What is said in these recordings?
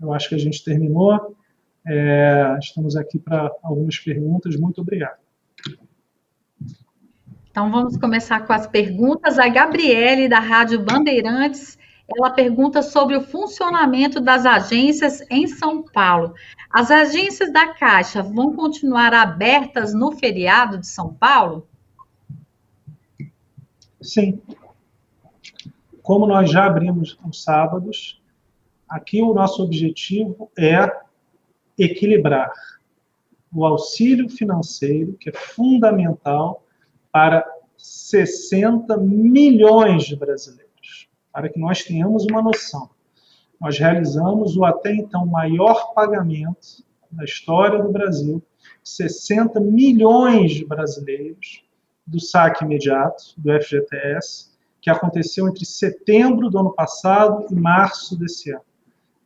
eu acho que a gente terminou. Estamos aqui para algumas perguntas. Muito obrigado. Então, vamos começar com as perguntas. A Gabriele, da Rádio Bandeirantes, ela pergunta sobre o funcionamento das agências em São Paulo. As agências da Caixa vão continuar abertas no feriado de São Paulo? Sim. Como nós já abrimos aos sábados, aqui o nosso objetivo é equilibrar o auxílio financeiro, que é fundamental para 60 milhões de brasileiros. Para que nós tenhamos uma noção, nós realizamos o até então maior pagamento da história do Brasil, 60 milhões de brasileiros, do saque imediato, do FGTS, que aconteceu entre setembro do ano passado e março desse ano.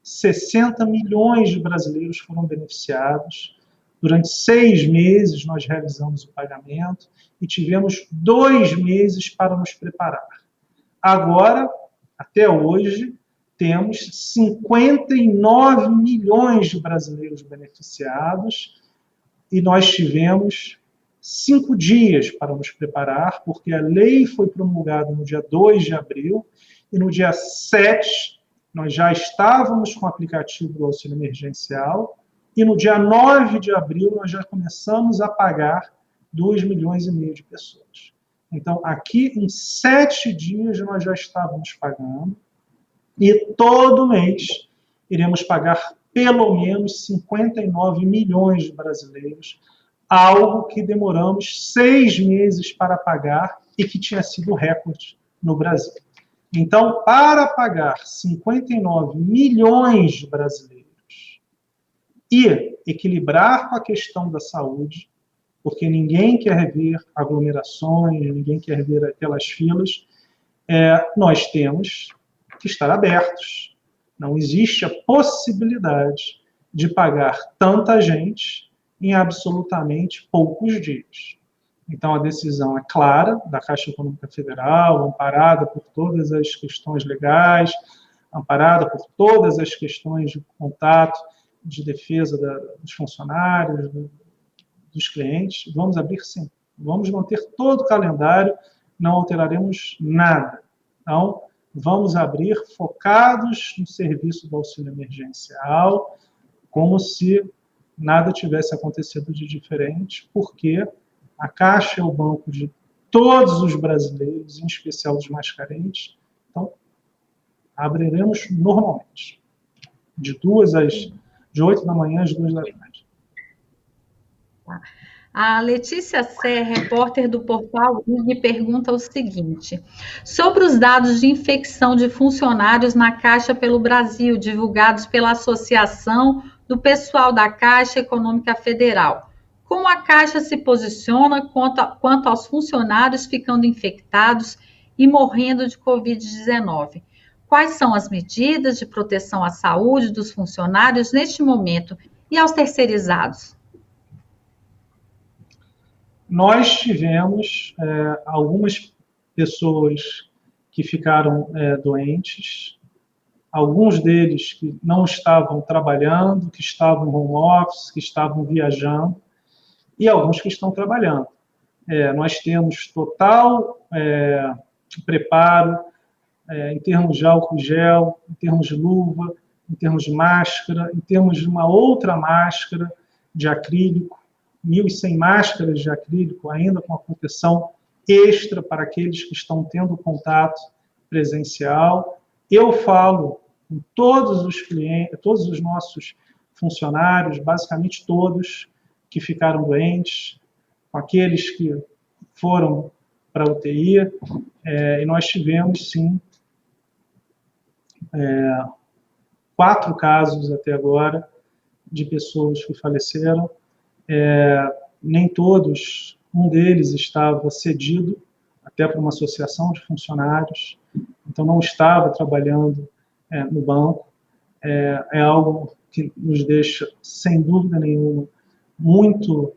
60 milhões de brasileiros foram beneficiados. Durante 6 meses nós realizamos o pagamento e tivemos 2 meses para nos preparar. Agora, até hoje, temos 59 milhões de brasileiros beneficiados e nós tivemos 5 dias para nos preparar, porque a lei foi promulgada no dia 2 de abril e no dia 7 nós já estávamos com o aplicativo do auxílio emergencial e no dia 9 de abril nós já começamos a pagar 2,5 milhões de pessoas. Então, aqui em 7 dias nós já estávamos pagando e todo mês iremos pagar pelo menos 59 milhões de brasileiros, algo que demoramos 6 meses para pagar e que tinha sido recorde no Brasil. Então, para pagar 59 milhões de brasileiros e equilibrar com a questão da saúde, porque ninguém quer ver aglomerações, ninguém quer ver aquelas filas, nós temos que estar abertos. Não existe a possibilidade de pagar tanta gente em absolutamente poucos dias. Então, a decisão é clara da Caixa Econômica Federal, amparada por todas as questões legais, amparada por todas as questões de contato, de defesa dos funcionários, dos clientes. Vamos abrir sim. Vamos manter todo o calendário, não alteraremos nada. Então, vamos abrir focados no serviço do auxílio emergencial, como se nada tivesse acontecido de diferente, porque a Caixa é o banco de todos os brasileiros, em especial dos mais carentes. Então, abriremos normalmente, de 8 da manhã às 2 da tarde. A Letícia Sé, repórter do portal me pergunta o seguinte: sobre os dados de infecção de funcionários na Caixa pelo Brasil, divulgados pela Associação do Pessoal da Caixa Econômica Federal, como a Caixa se posiciona quanto aos funcionários ficando infectados e morrendo de Covid-19? Quais são as medidas de proteção à saúde dos funcionários neste momento e aos terceirizados? Nós tivemos algumas pessoas que ficaram doentes, alguns deles que não estavam trabalhando, que estavam no home office, que estavam viajando, e alguns que estão trabalhando. Nós temos total preparo em termos de álcool gel, em termos de luva, em termos de máscara, em termos de uma outra máscara de acrílico, 1.100 máscaras de acrílico, ainda com a proteção extra para aqueles que estão tendo contato presencial. Eu falo com todos os clientes, todos os nossos funcionários, basicamente todos que ficaram doentes, com aqueles que foram para a UTI, e nós tivemos, sim, 4 casos até agora de pessoas que faleceram. Nem todos, um deles estava cedido até para uma associação de funcionários, então não estava trabalhando no banco. É algo que nos deixa, sem dúvida nenhuma, muito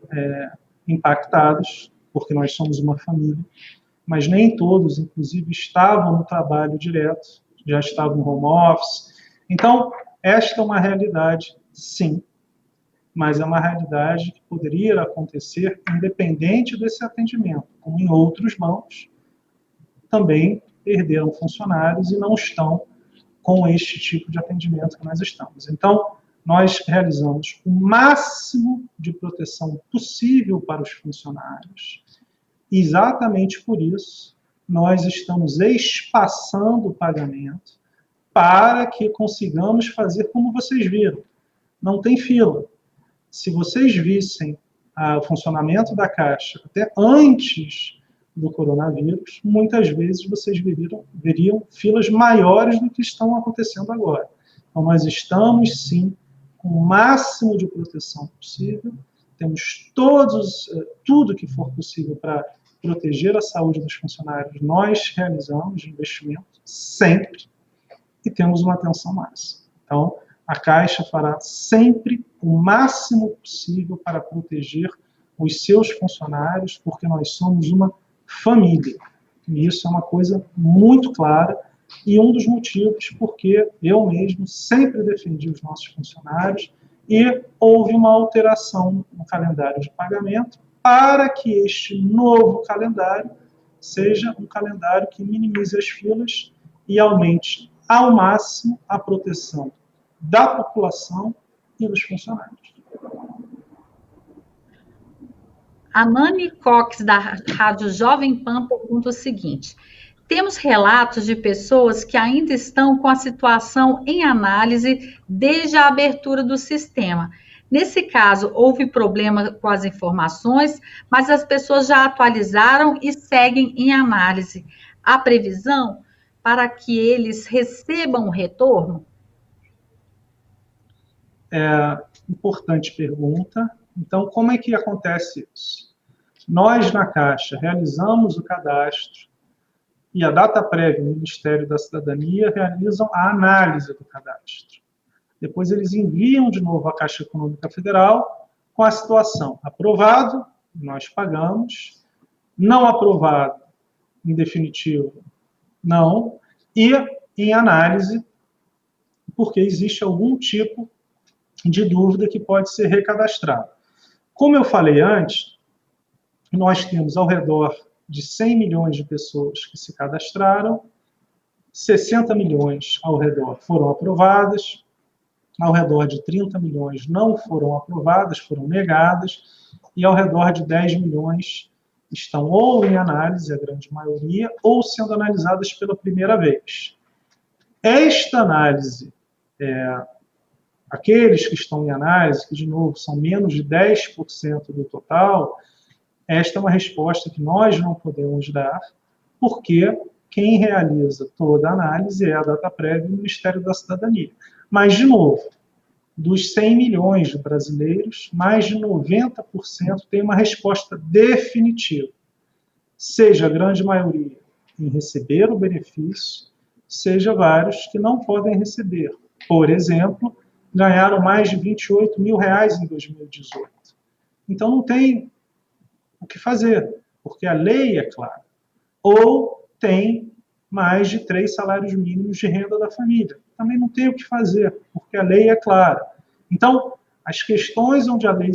impactados, porque nós somos uma família, mas nem todos, inclusive, estavam no trabalho direto, já estavam no home office. Então, esta é uma realidade, sim, mas é uma realidade que poderia acontecer independente desse atendimento, como em outros bancos também perderam funcionários e não estão com este tipo de atendimento que nós estamos. Então, nós realizamos o máximo de proteção possível para os funcionários. E exatamente por isso, nós estamos espaçando o pagamento para que consigamos fazer como vocês viram. Não tem fila. Se vocês vissem o funcionamento da Caixa até antes do coronavírus, muitas vezes vocês veriam filas maiores do que estão acontecendo agora. Então, nós estamos, sim, com o máximo de proteção possível, temos tudo que for possível para proteger a saúde dos funcionários, nós realizamos investimento sempre e temos uma atenção máxima. Então, a Caixa fará sempre o máximo possível para proteger os seus funcionários, porque nós somos uma família. E isso é uma coisa muito clara e um dos motivos porque eu mesmo sempre defendi os nossos funcionários e houve uma alteração no calendário de pagamento para que este novo calendário seja um calendário que minimize as filas e aumente ao máximo a proteção da população e dos funcionários. A Nani Cox, da Rádio Jovem Pan, pergunta o seguinte: temos relatos de pessoas que ainda estão com a situação em análise desde a abertura do sistema. Nesse caso, houve problema com as informações, mas as pessoas já atualizaram e seguem em análise. Há previsão para que eles recebam o retorno? Importante pergunta. Então, como é que acontece isso? Nós, na Caixa, realizamos o cadastro e a Dataprévia e o Ministério da Cidadania realizam a análise do cadastro. Depois eles enviam de novo à Caixa Econômica Federal com a situação aprovado, nós pagamos, não aprovado, em definitivo, não, e em análise, porque existe algum tipo de dúvida que pode ser recadastrado. Como eu falei antes, nós temos ao redor de 100 milhões de pessoas que se cadastraram, 60 milhões ao redor foram aprovadas, ao redor de 30 milhões não foram aprovadas, foram negadas, e ao redor de 10 milhões estão ou em análise, a grande maioria, ou sendo analisadas pela primeira vez. Esta análise, aqueles que estão em análise, que de novo são menos de 10% do total, esta é uma resposta que nós não podemos dar, porque quem realiza toda a análise é a Dataprévia e o Ministério da Cidadania. Mas, de novo, dos 100 milhões de brasileiros, mais de 90% tem uma resposta definitiva, seja a grande maioria em receber o benefício, seja vários que não podem receber. Por exemplo, ganharam mais de R$28 mil em 2018. Então, não tem o que fazer, porque a lei é clara. Ou tem mais de 3 salários mínimos de renda da família. Também não tem o que fazer, porque a lei é clara. Então, as questões onde a lei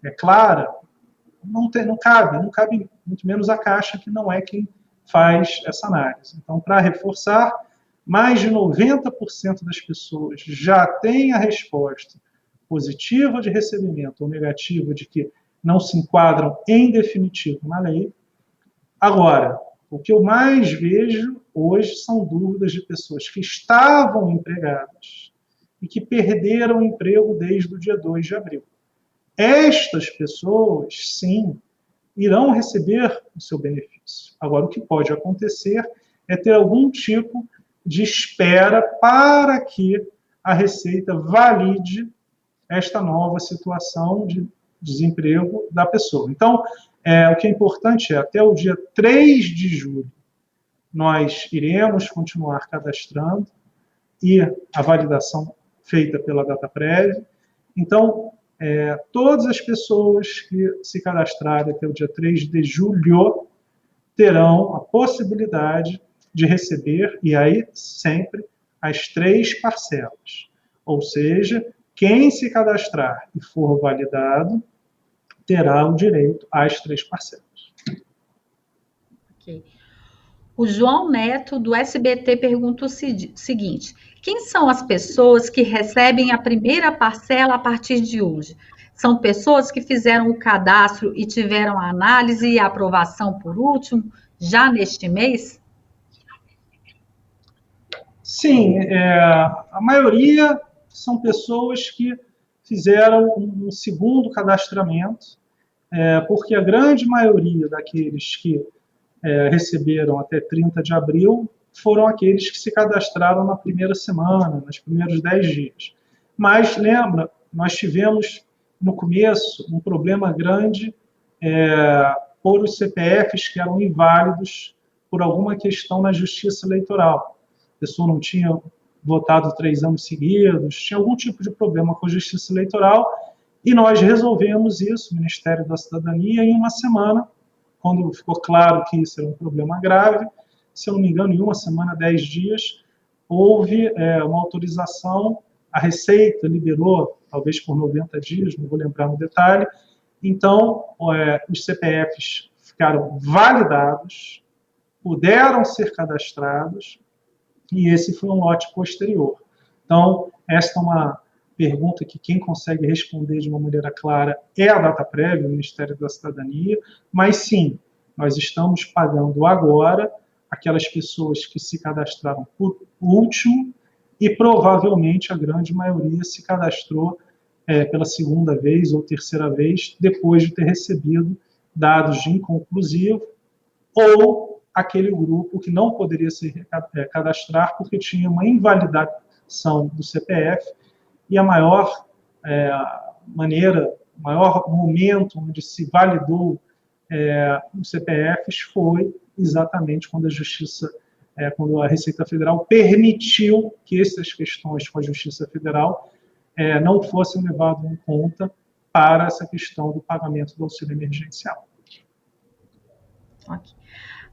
é clara, não cabe muito menos a Caixa, que não é quem faz essa análise. Então, para reforçar, mais de 90% das pessoas já têm a resposta positiva de recebimento ou negativa de que não se enquadram em definitivo na lei. Agora, o que eu mais vejo hoje são dúvidas de pessoas que estavam empregadas e que perderam o emprego desde o dia 2 de abril. Estas pessoas, sim, irão receber o seu benefício. Agora, o que pode acontecer é ter algum tipo de espera para que a Receita valide esta nova situação de desemprego da pessoa. Então, o que é importante é, até o dia 3 de julho, nós iremos continuar cadastrando e a validação feita pela Dataprévia. Então, todas as pessoas que se cadastrarem até o dia 3 de julho terão a possibilidade de receber, e aí sempre, as 3 parcelas. Ou seja, quem se cadastrar e for validado terá o direito às 3 parcelas. Ok. O João Neto, do SBT, pergunta o seguinte: quem são as pessoas que recebem a primeira parcela a partir de hoje? São pessoas que fizeram o cadastro e tiveram a análise e a aprovação por último, já neste mês? Sim, a maioria são pessoas que fizeram um segundo cadastramento, porque a grande maioria daqueles que receberam até 30 de abril foram aqueles que se cadastraram na primeira semana, nos primeiros 10 dias. Mas, lembra, nós tivemos, no começo, um problema grande por os CPFs que eram inválidos por alguma questão na Justiça Eleitoral. A pessoa não tinha votado 3 anos seguidos, tinha algum tipo de problema com a Justiça Eleitoral, e nós resolvemos isso, o Ministério da Cidadania, em uma semana, quando ficou claro que isso era um problema grave. Se eu não me engano, em uma semana, 10 dias, houve uma autorização, a Receita liberou, talvez por 90 dias, não vou lembrar no detalhe. Então, os CPFs ficaram validados, puderam ser cadastrados, e esse foi um lote posterior. Então, esta é uma pergunta que quem consegue responder de uma maneira clara é a Dataprev, o Ministério da Cidadania, mas sim, nós estamos pagando agora aquelas pessoas que se cadastraram por último e provavelmente a grande maioria se cadastrou pela segunda vez ou terceira vez depois de ter recebido dados de inconclusivo, ou aquele grupo que não poderia se cadastrar porque tinha uma invalidação do CPF, e a maior o maior momento onde se validou os CPFs foi exatamente quando quando a Receita Federal permitiu que essas questões com a Justiça Federal não fossem levadas em conta para essa questão do pagamento do auxílio emergencial. Okay.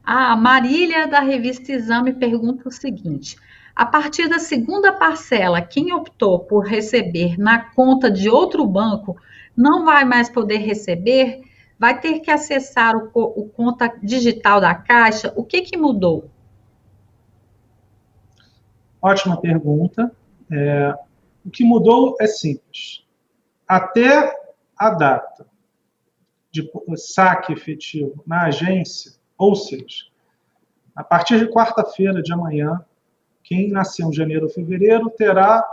A Marília, da revista Exame, pergunta o seguinte: a partir da segunda parcela, quem optou por receber na conta de outro banco não vai mais poder receber? Vai ter que acessar o conta digital da Caixa? O que mudou? Ótima pergunta. O que mudou é simples. Até a data de saque efetivo na agência, ou seja, a partir de quarta-feira de amanhã, quem nasceu em janeiro ou fevereiro terá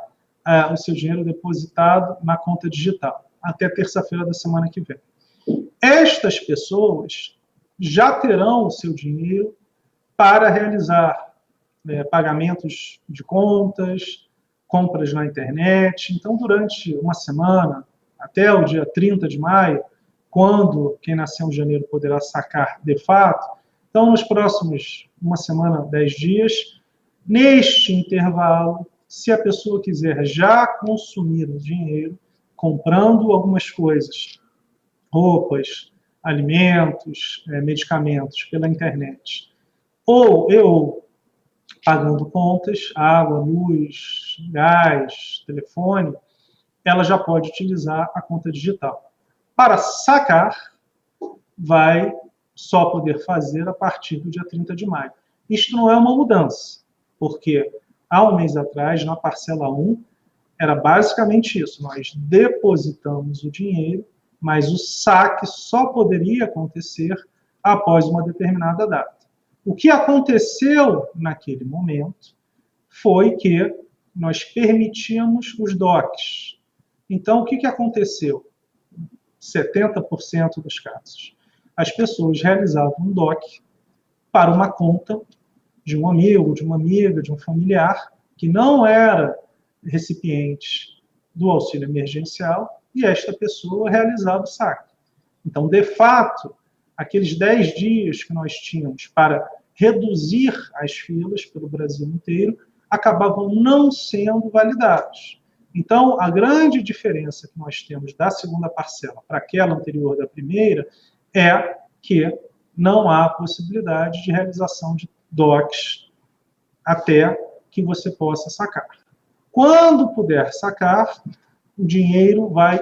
o seu dinheiro depositado na conta digital, até terça-feira da semana que vem. Estas pessoas já terão o seu dinheiro para realizar pagamentos de contas, compras na internet. Então, durante uma semana, até o dia 30 de maio, quando quem nasceu em janeiro poderá sacar de fato, então, nos próximos uma semana, 10 dias, neste intervalo, se a pessoa quiser já consumir o dinheiro, comprando algumas coisas, roupas, alimentos, medicamentos pela internet, ou pagando contas, água, luz, gás, telefone, ela já pode utilizar a conta digital. Para sacar, vai só poder fazer a partir do dia 30 de maio. Isto não é uma mudança, porque há um mês atrás, na parcela 1, era basicamente isso. Nós depositamos o dinheiro, mas o saque só poderia acontecer após uma determinada data. O que aconteceu naquele momento foi que nós permitimos os DOCs. Então, o que aconteceu? 70% dos casos. As pessoas realizavam um DOC para uma conta de um amigo, de uma amiga, de um familiar, que não era recipiente do auxílio emergencial, e esta pessoa realizava o saque. Então, de fato, aqueles 10 dias que nós tínhamos para reduzir as filas pelo Brasil inteiro, acabavam não sendo validados. Então, a grande diferença que nós temos da segunda parcela para aquela anterior da primeira é que não há possibilidade de realização de DOCs até que você possa sacar. Quando puder sacar, o dinheiro vai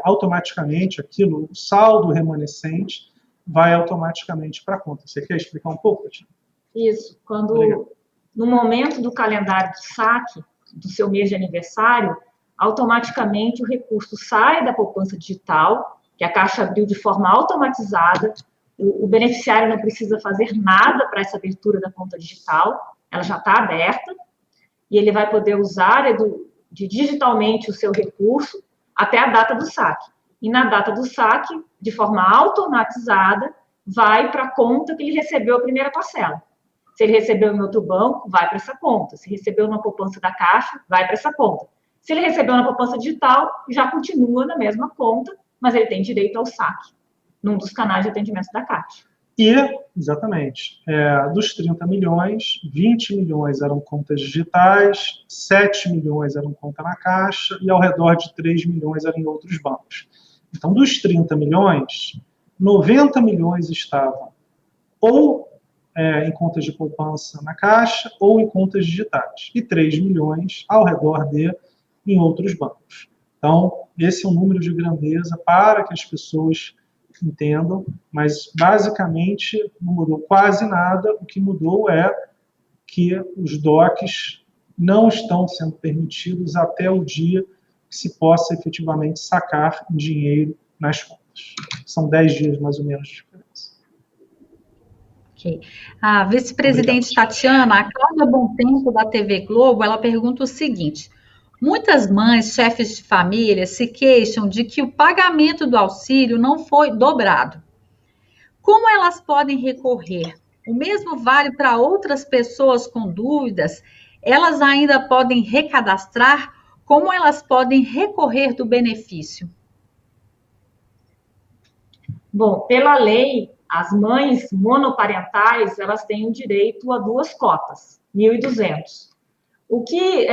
automaticamente, aquilo, o saldo remanescente, vai automaticamente para a conta. Você quer explicar um pouco, Tatiana? Isso. Quando, no momento do calendário de saque, do seu mês de aniversário, automaticamente o recurso sai da poupança digital, que a Caixa abriu de forma automatizada, o beneficiário não precisa fazer nada para essa abertura da conta digital, ela já está aberta, e ele vai poder usar digitalmente o seu recurso até a data do saque. E na data do saque, de forma automatizada, vai para a conta que ele recebeu a primeira parcela. Se ele recebeu em outro banco, vai para essa conta. Se recebeu na poupança da Caixa, vai para essa conta. Se ele recebeu na poupança digital, já continua na mesma conta, mas ele tem direito ao saque, num dos canais de atendimento da Caixa. E, exatamente, dos 30 milhões, 20 milhões eram contas digitais, 7 milhões eram conta na Caixa e ao redor de 3 milhões eram em outros bancos. Então, dos 30 milhões, 90 milhões estavam ou em contas de poupança na Caixa ou em contas digitais. E 3 milhões ao redor em outros bancos. Então, esse é um número de grandeza para que as pessoas entendam, mas basicamente não mudou quase nada. O que mudou é que os DOCs não estão sendo permitidos até o dia que se possa efetivamente sacar dinheiro nas contas. São 10 dias mais ou menos de diferença. Okay. A vice-presidente Tatiana, a Cláudia Bom Tempo, da TV Globo, ela pergunta o seguinte: muitas mães, chefes de família, se queixam de que o pagamento do auxílio não foi dobrado. Como elas podem recorrer? O mesmo vale para outras pessoas com dúvidas? Elas ainda podem recadastrar? Como elas podem recorrer do benefício? Bom, pela lei, as mães monoparentais, elas têm o direito a 2 cotas, 1.200. O que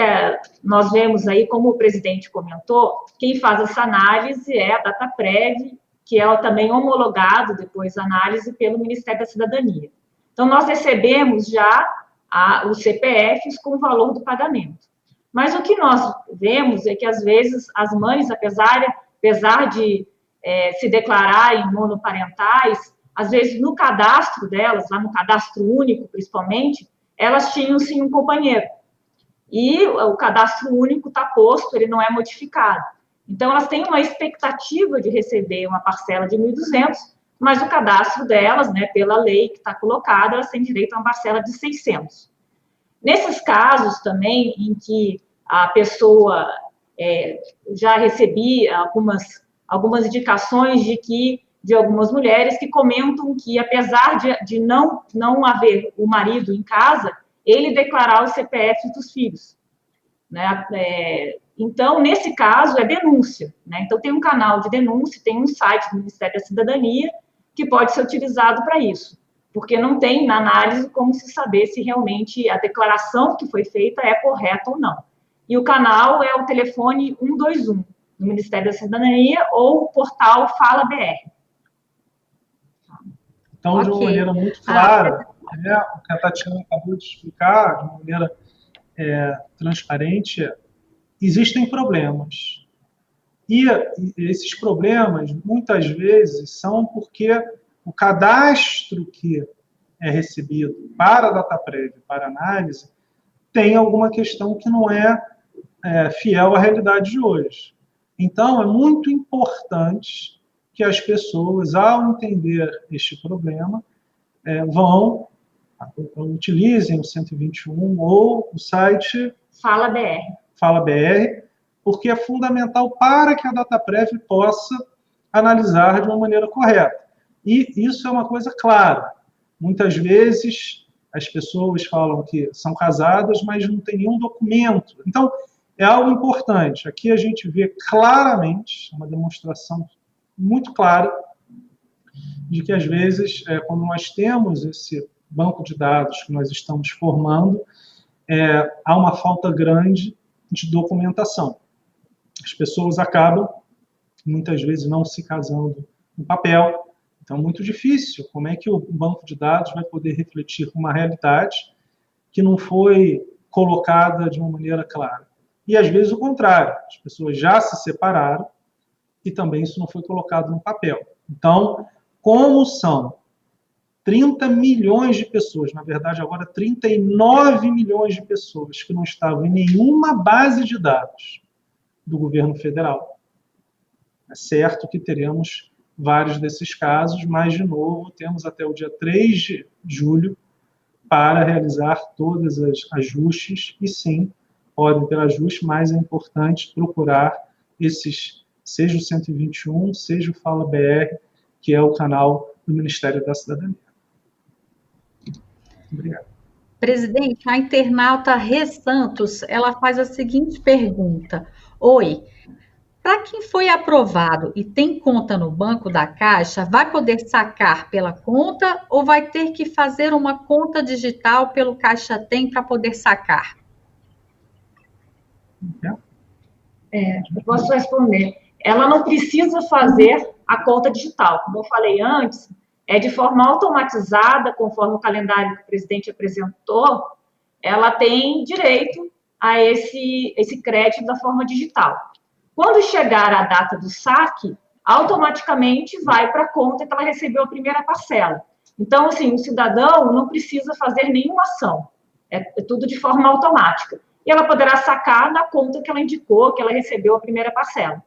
nós vemos aí, como o presidente comentou, quem faz essa análise é a Dataprev, que é também homologado depois a análise pelo Ministério da Cidadania. Então, nós recebemos já os CPFs com o valor do pagamento. Mas o que nós vemos é que, às vezes, as mães, apesar de se declararem monoparentais, às vezes, no cadastro delas, lá no cadastro único, principalmente, elas tinham, sim, um companheiro. E o cadastro único está posto, ele não é modificado. Então, elas têm uma expectativa de receber uma parcela de 1.200, mas o cadastro delas, né, pela lei que está colocada, elas têm direito a uma parcela de 600. Nesses casos também, em que a pessoa já recebi algumas indicações de algumas mulheres que comentam que, apesar de não haver o marido em casa, ele declarar os CPFs dos filhos, né? Então, nesse caso, é denúncia, né? Então, tem um canal de denúncia, tem um site do Ministério da Cidadania que pode ser utilizado para isso, porque não tem, na análise, como se saber se realmente a declaração que foi feita é correta ou não. E o canal é o telefone 121, do Ministério da Cidadania, ou o portal Fala BR. Então, de uma maneira muito clara, o que a Tatiana acabou de explicar, de uma maneira transparente, existem problemas. E esses problemas, muitas vezes, são porque o cadastro que é recebido para a Dataprev, para análise, tem alguma questão que não é fiel à realidade de hoje. Então, é muito importante que as pessoas, ao entender este problema, utilizem o 121 ou o site Fala BR. Fala BR, porque é fundamental para que a Dataprev possa analisar de uma maneira correta. E isso é uma coisa clara. Muitas vezes as pessoas falam que são casadas, mas não tem nenhum documento. Então, é algo importante. Aqui a gente vê claramente, uma demonstração muito clara, de que às vezes, quando nós temos esse banco de dados que nós estamos formando, há uma falta grande de documentação. As pessoas acabam, muitas vezes, não se casando no papel. Então, é muito difícil. Como é que o banco de dados vai poder refletir uma realidade que não foi colocada de uma maneira clara? E, às vezes, o contrário. As pessoas já se separaram e também isso não foi colocado no papel. Então, como são 30 milhões de pessoas, na verdade, agora 39 milhões de pessoas que não estavam em nenhuma base de dados do governo federal, é certo que teremos vários desses casos, mas, de novo, temos até o dia 3 de julho para realizar todos os ajustes, e sim, podem ter ajuste, mas é importante procurar esses, seja o 121, seja o Fala BR, que é o canal do Ministério da Cidadania. Obrigado. Presidente, a internauta Rê Santos, ela faz a seguinte pergunta. Oi, para quem foi aprovado e tem conta no Banco da Caixa, vai poder sacar pela conta ou vai ter que fazer uma conta digital pelo Caixa Tem para poder sacar? Eu posso responder. Ela não precisa fazer a conta digital. Como eu falei antes, é de forma automatizada, conforme o calendário que o presidente apresentou, ela tem direito a esse crédito da forma digital. Quando chegar a data do saque, automaticamente vai para a conta que ela recebeu a primeira parcela. Então, assim, o cidadão não precisa fazer nenhuma ação. É tudo de forma automática. E ela poderá sacar na conta que ela indicou, que ela recebeu a primeira parcela.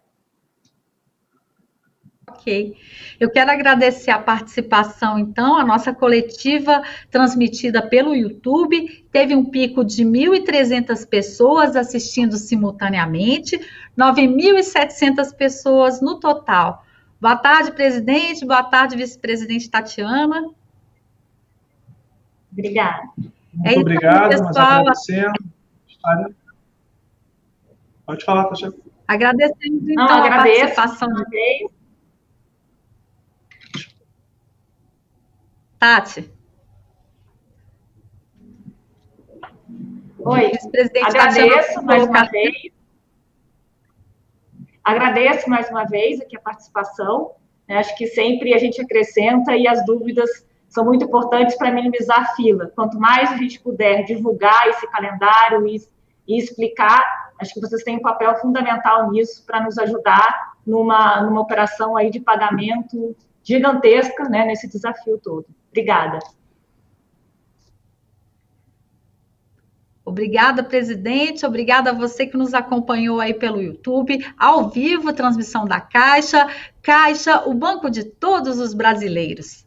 Ok. Eu quero agradecer a participação, então, a nossa coletiva transmitida pelo YouTube, teve um pico de 1.300 pessoas assistindo simultaneamente, 9.700 pessoas no total. Boa tarde, presidente, boa tarde, vice-presidente Tatiana. Obrigada. Muito obrigado, nós agradecemos. Pode falar, Tatiana. Agradecemos, então, a participação de vocês. Tati. Oi, agradeço mais uma vez. Agradeço mais uma vez aqui a participação. Acho que sempre a gente acrescenta e as dúvidas são muito importantes para minimizar a fila. Quanto mais a gente puder divulgar esse calendário e explicar, acho que vocês têm um papel fundamental nisso para nos ajudar numa operação aí de pagamento gigantesca, né, nesse desafio todo. Obrigada. Obrigada, presidente. Obrigada a você que nos acompanhou aí pelo YouTube, ao vivo, transmissão da Caixa. Caixa, o banco de todos os brasileiros.